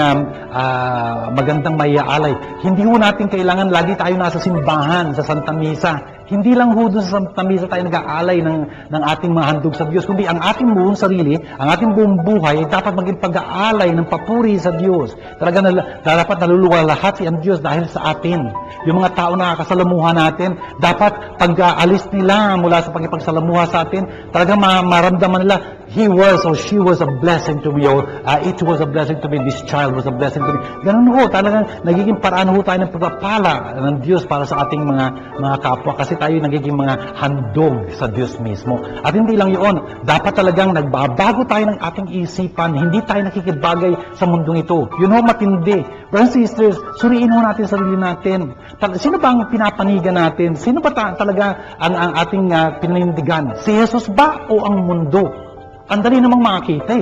magandang maiaalay. Hindi ho natin kailangan lagi tayo nasa simbahan, sa Santa Misa. Hindi lang ho doon sa Santa Misa tayo nag-aalay ng ating mga handog sa Diyos, kundi ang ating buong sarili, ang ating buong buhay, dapat maging pag-aalay ng papuri sa Diyos. Talaga dapat naluluwalhati ang Diyos dahil sa atin. Yung mga tao na kasalamuhan natin, dapat pag-aalis nila mula sa pagipagsalamuha sa atin, talaga maramdaman nila, he was or she was a blessing to me, or it was a blessing to me, this child was a blessing to me. Ganun ho, talagang nagiging paraan ho tayo ng pagpapala ng Diyos para sa ating mga kapwa, kasi tayo nagiging mga handog sa Diyos mismo. At hindi lang yun, dapat talagang nagbabago tayo ng ating isipan, hindi tayo nakikibagay sa mundong ito. Yun ho, matindi. Brothers and sisters, suriin ho natin sarili natin. Sino ba ang pinapanigan natin? Sino ba talaga ang ating pinanindigan? Si Jesus ba o ang mundo? Ang dali namang makakita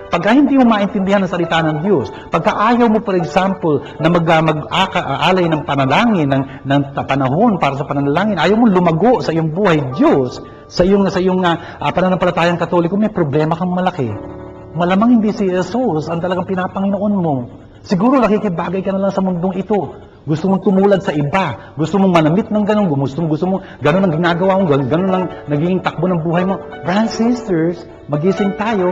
Pagka hindi mo maintindihan ang salita ng Diyos, pagka ayaw mo, for example, na mag-aalay ng panalangin, ng panahon para sa panalangin, ayaw mo lumago sa iyong buhay, Diyos, sa iyong pananampalatayang Katoliko, may problema kang malaki. Malamang hindi si Jesus ang talagang pinapanginoon mo. Siguro nakikibagay ka na lang sa mundong ito. Gusto mong tumulad sa iba. Gusto mong manamit ng ganun. Gusto mo ganun ang ginagawa mo. Ganun ang nagiging takbo ng buhay mo. Brothers and sisters, magising tayo.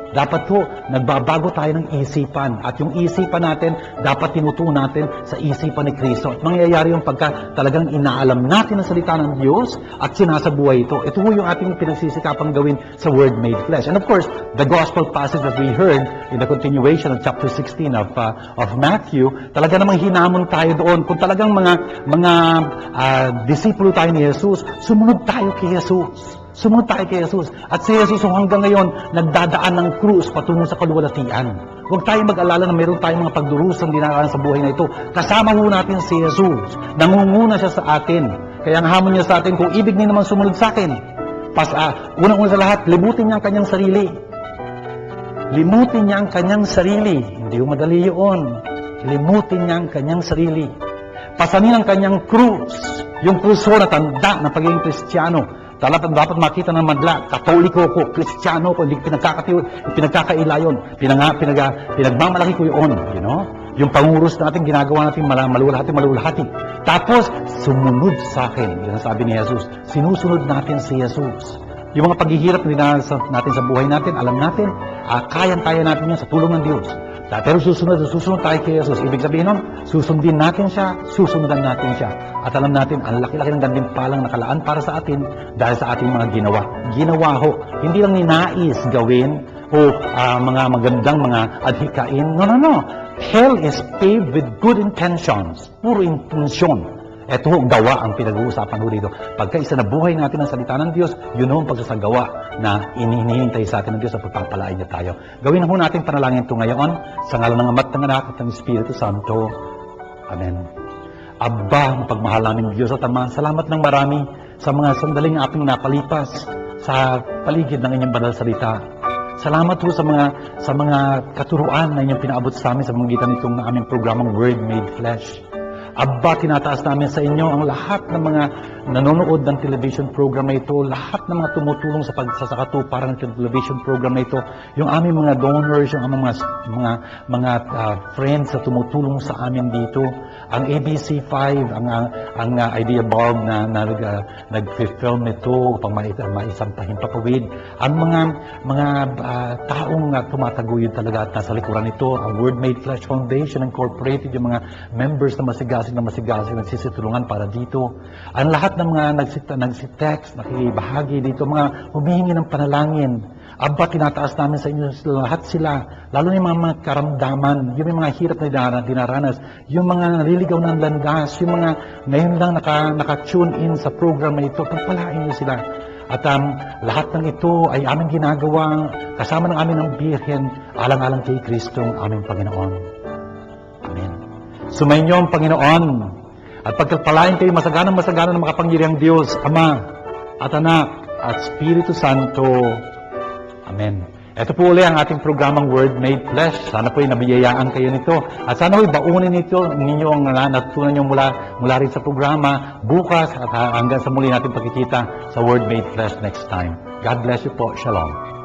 Dapat ho, nagbabago tayo ng isipan. At yung isipan natin, dapat tinutuon natin sa isipan ni Kristo. At mangyayari yung pagka talagang inaalam natin ang salita ng Diyos at sinasabuhay ito. Ito ho yung ating pinagsisikapang gawin sa Word Made Flesh. And of course, the gospel passage that we heard in the continuation of chapter 16 of Matthew, talaga namang hinamon tayo doon. Kung talagang mga disipulo tayo ni Jesus, sumunod tayo kay Jesus. Sumunod tayo kay Jesus. At si Jesus hanggang ngayon, nagdadaan ng krus patungo sa kaluwalhatian. Huwag tayong mag-alala na mayroon tayong mga pagdurusang dinaraan sa buhay na ito. Kasama ho natin si Jesus. Nangunguna siya sa atin. Kaya ang hamon niya sa atin, kung ibig niya naman sumunod sa akin, unang-una sa lahat, limutin niya ang kanyang sarili. Limutin niya ang kanyang sarili. Hindi ho madali yun. Limutin niya ang kanyang sarili. Pasanin ang kanyang krus. Yung krus ho na tanda ng pagiging Kristiyano. Dapat makita ng madla, Katoliko ko, Kristiyano ko, hindi pinagkakaila yun. Pinagmamalaki ko yun, Yung panguros natin, ginagawa natin malulahati. Tapos, sumunod sa akin. Yan ang sabi ni Jesus. Sinusunod natin si Jesus. Yung mga paghihirap na natin sa buhay natin, alam natin, kayang-kaya natin yan sa tulong ng Diyos. Pero susunod tayo kay Jesus. Ibig sabihin nun, susundin natin siya, susundan natin siya. At alam natin, ang laki-laki ng gantimpalang nakalaan para sa atin dahil sa ating mga ginawa. Ginawa ho, hindi lang ninais gawin o mga magandang mga adhikain. No. Hell is paved with good intentions. Puro intensyon. Ito ho, gawa ang pinag-uusapan ho dito. Pagka isa na buhay natin ang salita ng Diyos, yun ho ang pagsasagawa na inihintay sa atin ng Diyos at pagpapalain niya tayo. Gawin ho natin panalangin ito ngayon sa ngalan ng Ama't ng Anak at ng Espiritu Santo. Amen. Aba, ang pagmahal namin Diyos at Ama, salamat ng marami sa mga sandaling ating napalipas sa paligid ng inyong banal salita. Salamat po sa mga katuruan na inyong pinaabot sa amin sa pamamagitan nitong aming programang Word Made Flesh. Aba, tinataas namin sa inyo ang lahat ng mga nanonood ng television program na ito, lahat ng mga tumutulong sa katuparan ng television program na ito, yung aming mga donors, yung aming mga friends na tumutulong sa amin dito, ang ABC5, ang Idea Bulb na nag-film nito upang maisang pahimpapawid, ang mga taong tumataguyod talaga at nasa likuran nito, ang Word Made Flesh Foundation Incorporated, yung mga members na masigasig nagsisitulungan para dito. Ang lahat ng mga nagsitext, nakibahagi dito, mga humihingi ng panalangin. Aba, tinataas namin sa inyo lahat sila, lalo na yung mga karamdaman, yung mga hirap na dinaranas, yung mga naliligaw ng landas, yung mga ngayon lang naka-tune in sa program na ito, pagpalain niyo sila. At lahat ng ito ay aming ginagawa kasama ng aming ng Birhen, alang-alang kay Kristo ang aming Panginoon. Amen. Sumainyo ang Panginoon at pagpalain kayo masaganang ng makapangyarihang Diyos, Ama at Anak at Espiritu Santo. Amen. Ito po uli ang ating programang Word Made Flesh. Sana po ay nabiyayaan kayo nito. At sana po baunin ninyo ang natutunan nyo mula rin sa programa bukas at hanggang sa muli natin pagkikita sa Word Made Flesh next time. God bless you po. Shalom.